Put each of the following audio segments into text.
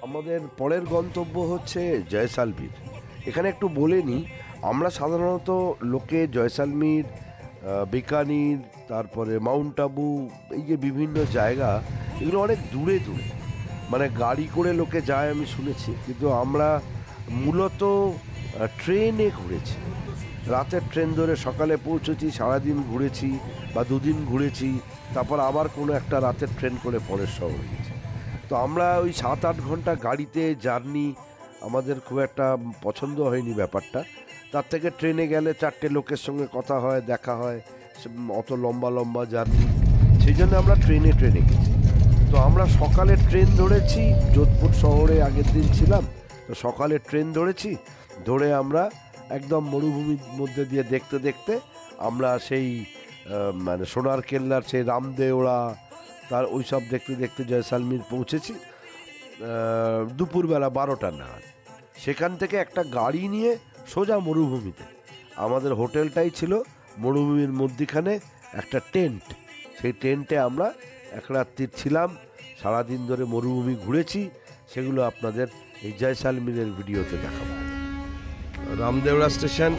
আমাদের পরের গন্তব্য হচ্ছে জয়সালমীর। এখানে একটু বলে নিই, আমরা সাধারণত লোকে জয়সালমীর, বিকানির, তারপরে মাউন্ট আবু, এই যে বিভিন্ন জায়গা, এগুলো অনেক দূরে দূরে, মানে গাড়ি করে লোকে যায় আমি শুনেছি, কিন্তু আমরা মূলত ট্রেনে ঘুরেছি। রাতের ট্রেন ধরে সকালে পৌঁছেছি, সারাদিন ঘুরেছি বা দুদিন ঘুরেছি, তারপর আবার কোনো একটা রাতের ট্রেন করে পরের শহরে গেছি। তো আমরা ওই 7-8 ঘন্টা গাড়িতে জার্নি আমাদের খুব একটা পছন্দ হয়নি ব্যাপারটা। তার থেকে ট্রেনে গেলে 4টে লোকের সঙ্গে কথা হয়, দেখা হয়, অত লম্বা লম্বা জার্নি, সেই জন্য আমরা ট্রেনে গেছি। তো আমরা সকালে ট্রেন ধরেছি, যোধপুর শহরে আগের দিন ছিলাম, তো সকালে ট্রেন ধরেছি, ধরে আমরা একদম মরুভূমির মধ্যে দিয়ে দেখতে দেখতে আমরা সেই মানে সোনার কেল্লার সেই রামদেওড়া, তার ওই সব দেখতে দেখতে জয়সালমীর পৌঁছেছি দুপুরবেলা 12টা নাগাদ। সেখান থেকে একটা গাড়ি নিয়ে সোজা মরুভূমিতে, আমাদের হোটেলটাই ছিল মরুভূমির মধ্যিখানে একটা টেন্ট, সেই টেন্টে আমরা এক রাত্রি ছিলাম, সারাদিন ধরে মরুভূমি ঘুরেছি, সেগুলো আপনাদের এই জয়সালমীরের ভিডিওতে দেখাবো। রামদেওড়া স্টেশন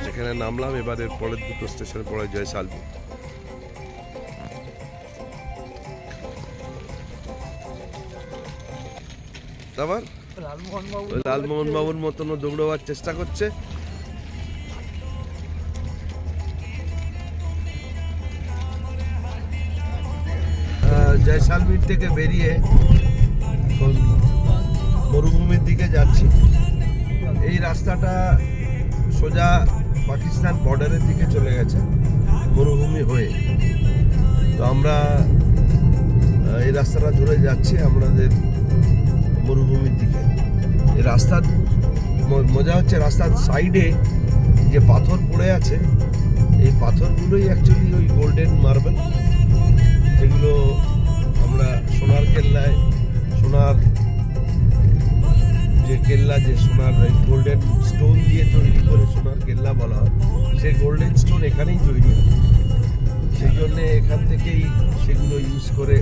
যেখানে নামলাম, এবারের পরের দুটো স্টেশন পড়ে জয়সালমীর। আবার লালমোহন বাবুর মতনও দৌড়াবার চেষ্টা করছে। জয়সালমীর থেকে বেরিয়ে এখন মরুভূমির দিকে যাচ্ছি। এই রাস্তাটা সোজা পাকিস্তান বর্ডারের দিকে চলে গেছে মরুভূমি হয়ে। তো আমরা এই রাস্তাটা ধরে যাচ্ছি আমাদের মরুভূমির দিকে। এই রাস্তার মজা হচ্ছে, রাস্তার সাইডে যে পাথর পড়ে আছে, এই পাথরগুলোই অ্যাকচুয়ালি ওই গোল্ডেন মার্বেল, যেগুলো আমরা সোনার কেল্লায়, সোনার যে কেল্লা, যে সোনার গোল্ডেন স্টোন দিয়ে তৈরি করে সোনার কেল্লা বলা হয়, সেই গোল্ডেন স্টোন এখানেই তৈরি হয়। সেই জন্যে এখান থেকেই সেগুলো ইউজ করে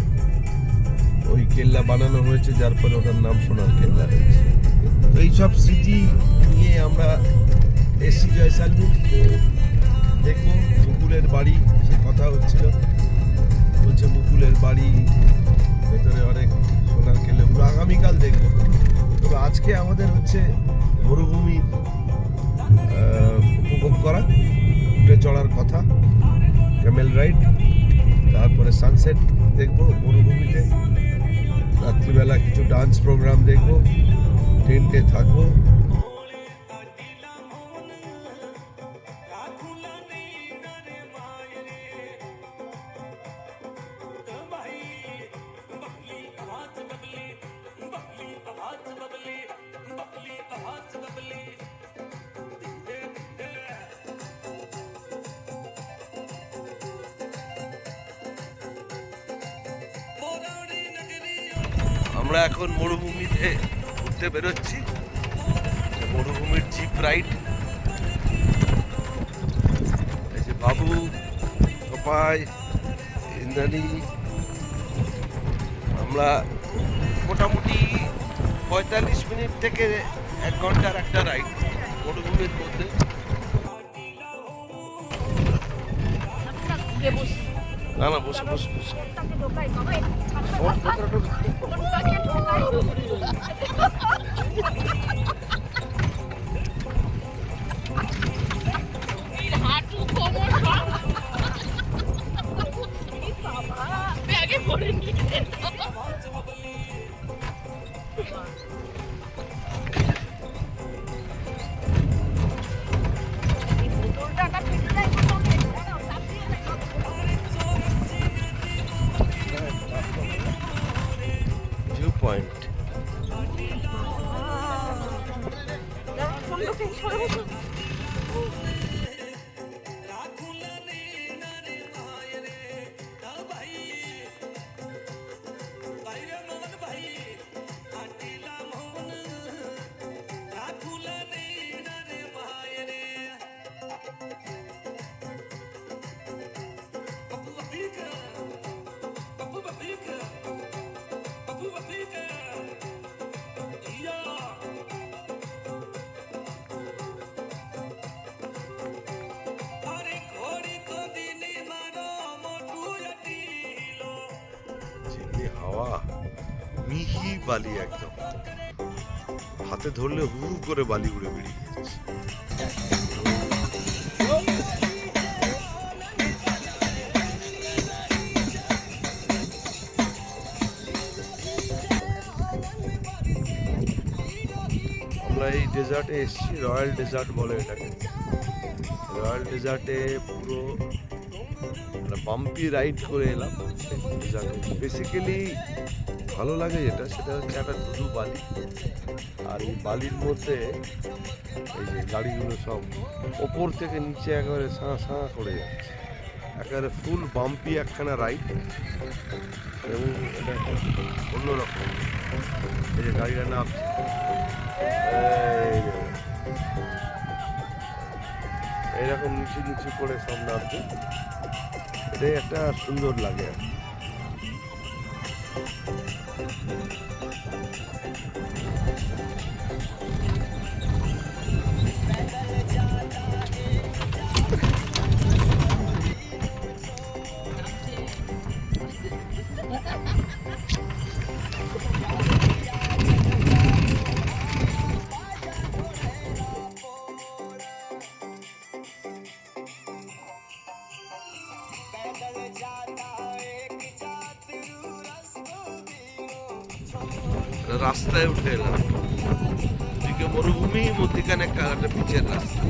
ওই কেল্লা বানানো হয়েছে, যার ফলে ওটার নাম সোনার কেল্লা হয়েছে। তো এইসব স্মৃতি নিয়ে আমরা এসছি জয়সালমীর। দেখবো মুকুলের বাড়ি, সে কথা হচ্ছিল, বলছে মুকুলের বাড়ি ভেতরে অনেক সোনার কেল্লা, ওগুলো আগামীকাল দেখবো। তবে আজকে আমাদের হচ্ছে মরুভূমি উপভোগ করা, উঠে চড়ার কথা, ক্যামেল রাইড, তারপরে সানসেট দেখবো মরুভূমিতে, রাত্রিবেলা কিছু ডান্স প্রোগ্রাম দেখবো, টেন্টে থাকবো। আমরা এখন মরুভূমিতে ঘুরতে বেরোচ্ছি, মরুভূমির জিপ রাইড। এই যে বাবু, তোপাই, ইন্দ্রাণী, আমরা মোটামুটি 45 মিনিট থেকে 1 ঘন্টার একটা রাইড মরুভূমির মধ্যে। না না, বসে বসে বসে ভিউ পয়েন্ট। যে হাওয়া, মিহি বালি একদম, হাতে ধরলে হু হু করে বালি উড়ে বেরিয়ে যাচ্ছে। আমরা এই ডেজার্টে এসেছি, রয়্যাল ডেজার্ট বলে এটাকে। রয়্যাল ডেজার্টে পুরো বাম্পি রাইড করে এলাম ডেজার্টে। বেসিক্যালি ভালো লাগে যেটা, সেটা হচ্ছে একটা ধুধু বালি, আর এই বালির মধ্যে এই যে গাড়িগুলো সব ওপর থেকে নিচে একেবারে সাঁ সাঁ করে যাচ্ছে, একেবারে ফুল বাম্পি একখানা রাইড, এবং এটা অন্যরকম। এই যে গাড়িটা নামছে, এইরকম নিচু নিচু করে সব নামছে, এটাই একটা সুন্দর লাগে আর কি। রাস্তায় উঠে এলাম, দিকে মরুভূমি, মধ্যিখানে একটা পিচের রাস্তা।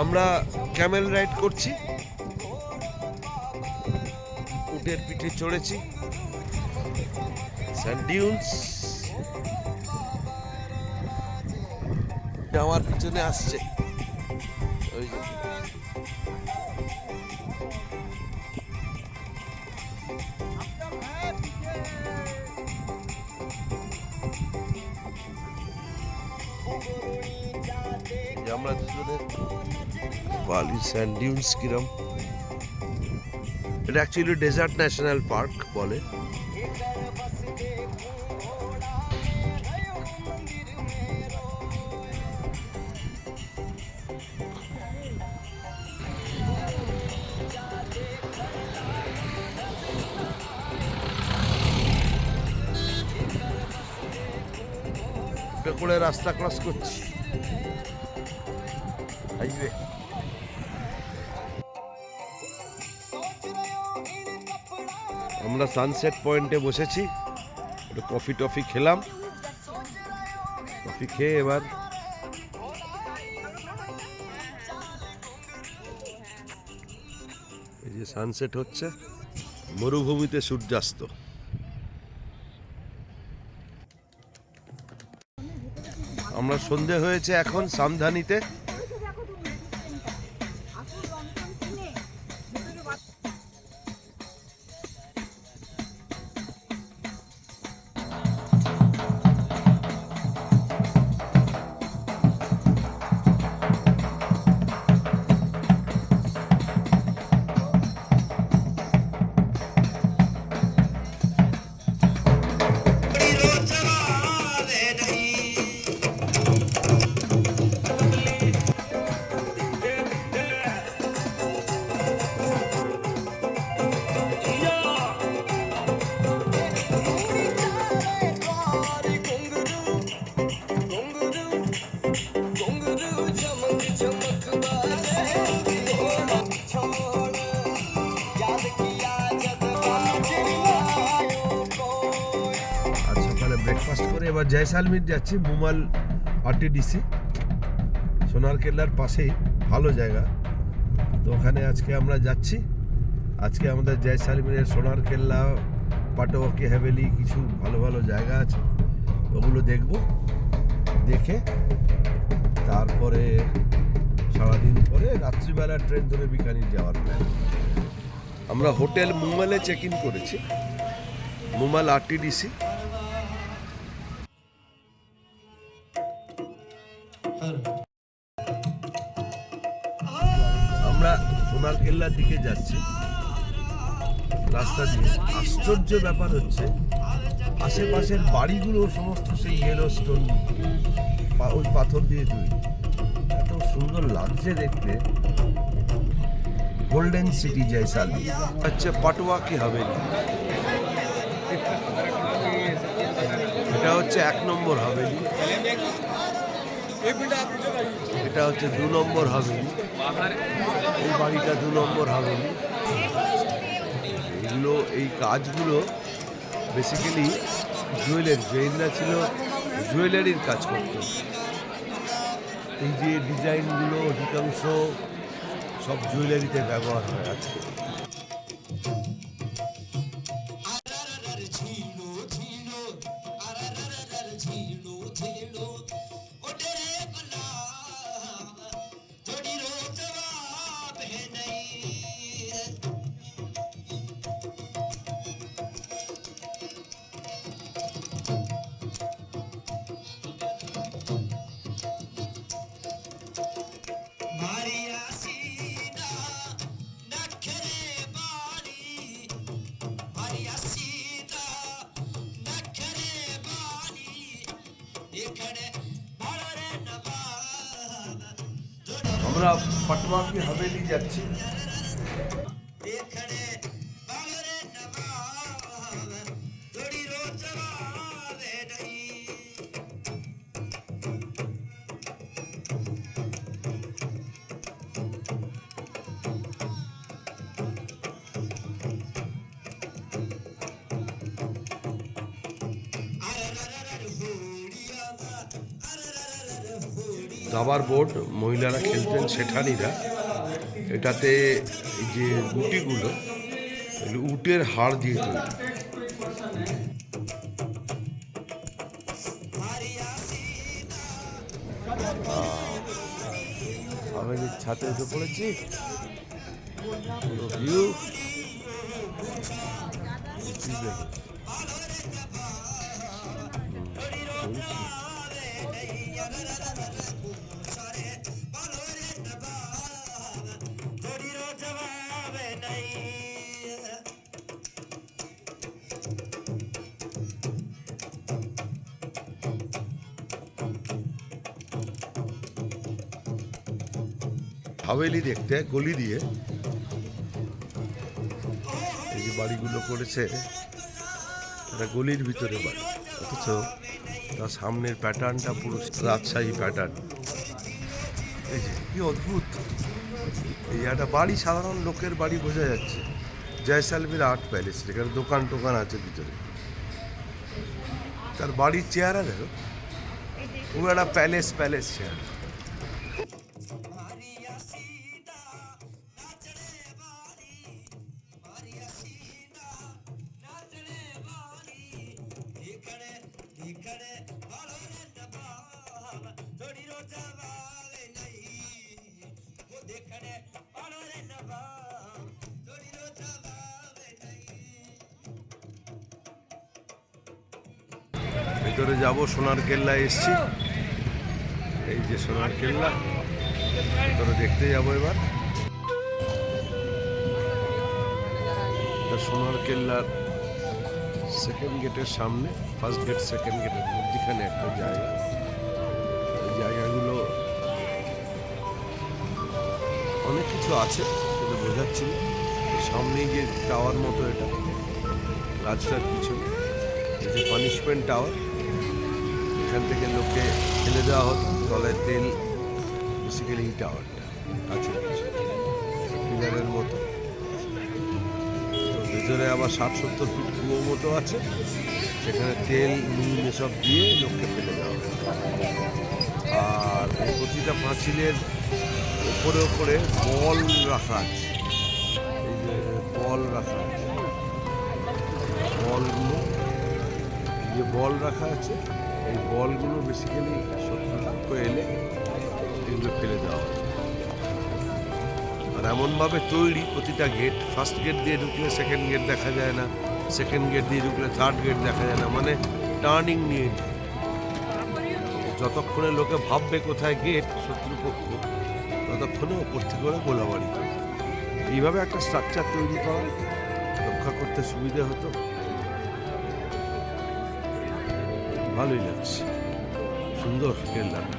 আমরা ক্যামেল রাইড করছি, উটের পিঠে চড়েছি, স্যান্ড ডিউনস আমার পিছনে আসছে, ওই যে আমরা দুজনে বালি স্যান্ড ডিউনস কিরম। এটা অ্যাকচুয়ালি ডেজার্ট ন্যাশনাল পার্ক বলে। করে রাস্তা ক্রস করছি, হাইওয়ে। আমরা সানসেট পয়েন্টে বসেছি, একটু কফি টফি খেলাম, কফি খেয়ে এবার এই যে সানসেট হচ্ছে, মরুভূমিতে সূর্যাস্ত। আমরা সন্ধে হয়েছে এখন সামধানিতে। ব্রেকফাস্ট করে এবার জয়সালমীর যাচ্ছি, মুমাল আরটিডিসি, সোনার কেল্লার পাশেই, ভালো জায়গা। তো ওখানে আজকে আমরা যাচ্ছি। আজকে আমাদের জয়সালমীরের সোনার কেল্লা, পাটওয়াকি হাভেলি, কিছু ভালো ভালো জায়গা আছে, ওগুলো দেখব। দেখে তারপরে সারাদিন পরে রাত্রিবেলা ট্রেন ধরে বিকানির যাওয়ার প্ল্যান। আমরা হোটেল মুমালে চেক ইন করেছি, মুমাল আরটিডিসি। আমরা সোনার কেল্লার দিকে যাচ্ছি রাস্তা দিয়ে। আশ্চর্য ব্যাপার হচ্ছে আশেপাশের বাড়িগুলো সমস্ত সেই ইয়েলো স্টোন, ওই পাথর দিয়ে তৈরি, এত সুন্দর লাগছে দেখতে। গোল্ডেন সিটি জয়সালমীর হচ্ছে পাটুয়া কি হাভেলি, এটা হচ্ছে 1 নম্বর হাভেলি, এটা হচ্ছে 2 নম্বর হাভেলি, এই বাড়িটা 2 নম্বর হাভেলি। এইগুলো, এই কাজগুলো বেসিক্যালি জুয়েলারি, জৈনরা ছিল জুয়েলারির কাজ করতো। এই যে ডিজাইনগুলো অধিকাংশ সব জুয়েলারিতে ব্যবহার হয় আজকে। আমরা পাটুয়া কি হাভেলি যাচ্ছি। দাবার বোর্ড মহিলারা খেলতেন শেঠানিরা। এটাতে এই যে গুটিগুলো উটের হাড় দিয়ে তৈরি। আমি ছাতে উঠে পড়েছি, ভিউ হাভেলি দেখতে গলি দিয়ে এই যে বাড়িগুলো করেছে, এটা গলির ভিতরে বাড়ি, অথচ তার সামনের প্যাটার্নটা পুরো রাজশাহী প্যাটার্ন। এই যে কি অদ্ভুত, এই একটা বাড়ি সাধারণ লোকের বাড়ি বোঝা যাচ্ছে। জয়সালমীর আর্ট প্যালেস, এখানে দোকান টোকান আছে ভিতরে। তার বাড়ির চেহারা দেখো, পুরো একটা প্যালেস প্যালেস চেহারা। ভিতরে যাব, সোনার কেল্লায় এসছি, এই যে সোনার কেল্লা, ভিতরে দেখতে যাবো এবার। সোনার কেল্লার সেকেন্ড গেটের সামনে, ফার্স্ট গেট সেকেন্ড গেটের মধ্যখানে একটা জায়গা। এই জায়গাগুলো অনেক কিছু আছে, কিন্তু বোঝাচ্ছি না। সামনেই যে টাওয়ার মতো, এটা রাজটার পিছনে এই যে পানিশমেন্ট টাওয়ার, এখান থেকে লোককে ফেলে দেওয়া হতো তলায় তেল, বেসিক্যালি এই টাওয়ারটা আছে পিলারের মতো। ভিতরে আবার 60-70 ফিট কুয়ো মতো আছে, সেখানে তেল নুন এসব দিয়ে লোককে ফেলে দেওয়া হয়। আর প্রতিটা পাঁচিলের উপরে উপরে বল রাখা আছে, এই যে বল রাখা আছে, বলগুলো যে বল রাখা আছে, এই বলগুলো বেসিক্যালি শত্রুপক্ষ এলে এগুলো ফেলে দেওয়া হয়। আর এমনভাবে তৈরি প্রতিটা গেট, ফার্স্ট গেট দিয়ে ঢুকলে সেকেন্ড গেট দেখা যায় না, সেকেন্ড গেট দিয়ে ঢুকলে থার্ড গেট দেখা যায় না, মানে টার্নিং নিয়ে যতক্ষণে লোকে ভাববে কোথায় গেট শত্রুপক্ষ, ততক্ষণে ওপর থেকে ওরা গোলাবাড়ি করে। এইভাবে একটা স্ট্রাকচার তৈরি করা, রক্ষা করতে সুবিধে হতো। ভালোই লাগছে, সুন্দর কেল্লাটা।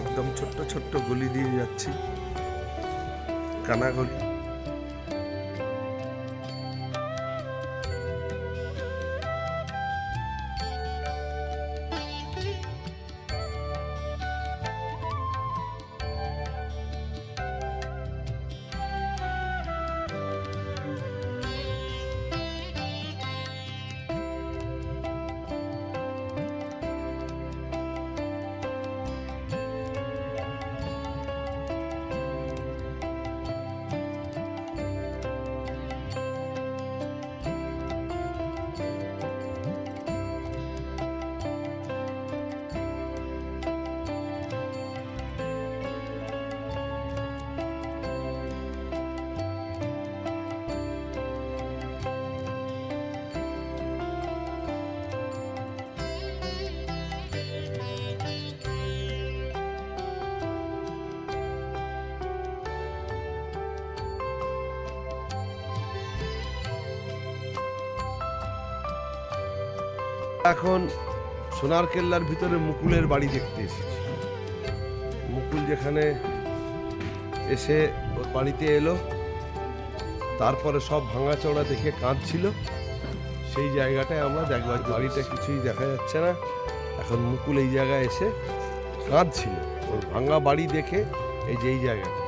একদম ছোট্ট ছোট্ট গলি দিয়ে যাচ্ছি, কানাগলি। এখন সোনার কেল্লার ভিতরে মুকুলের বাড়ি দেখতে এসেছি। মুকুল যেখানে এসে ওর বাড়িতে এলো, তারপরে সব ভাঙাচোরা দেখে কাঁদছিল, সেই জায়গাটায় আমরা দেখবার, বাড়িটা কিছুই দেখা যাচ্ছে না। এখন মুকুল এই জায়গায় এসে কাঁদছিল ওর ভাঙা বাড়ি দেখে। এই যে এই জায়গাটা,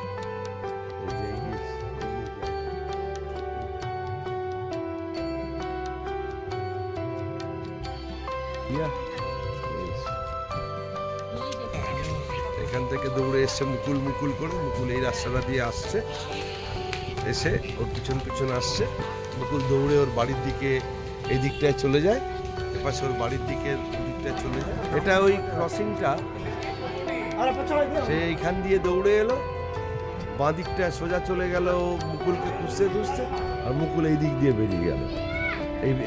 এখান থেকে দৌড়ে এসছে মুকুল, মুকুল করে। মুকুল এই রাস্তাটা দিয়ে আসছে, এসে ওর পিছন পিছন আসছে। মুকুল দৌড়ে ওর বাড়ির দিকে এই দিকটায় চলে যায়, এপাশে ওর বাড়ির দিকে দিকটায় চলে যায়। এটা ওই ক্রসিংটা, সে এইখান দিয়ে দৌড়ে এলো, বাঁ দিকটায় সোজা চলে গেল মুকুলকে খুঁজতে খুঁজতে, আর মুকুল এই দিক দিয়ে বেরিয়ে গেল,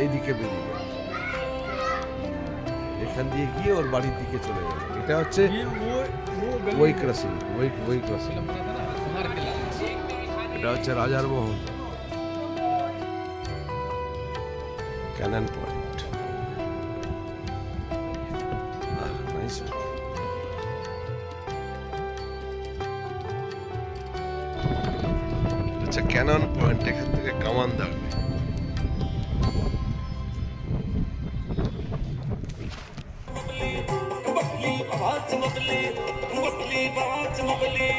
এই দিকে বেরিয়ে গেল, এখান দিয়ে গিয়ে ওর বাড়ির দিকে চলে গেল। এটা হচ্ছে ওই ক্রসিং, ওই ক্রসিং। এটা হচ্ছে রাজার মহল, ক্যানন পয়েন্ট। আচ্ছা, ক্যানন পয়েন্ট, এখান থেকে কামান দাঁড়াবে। मुगली बात मुगली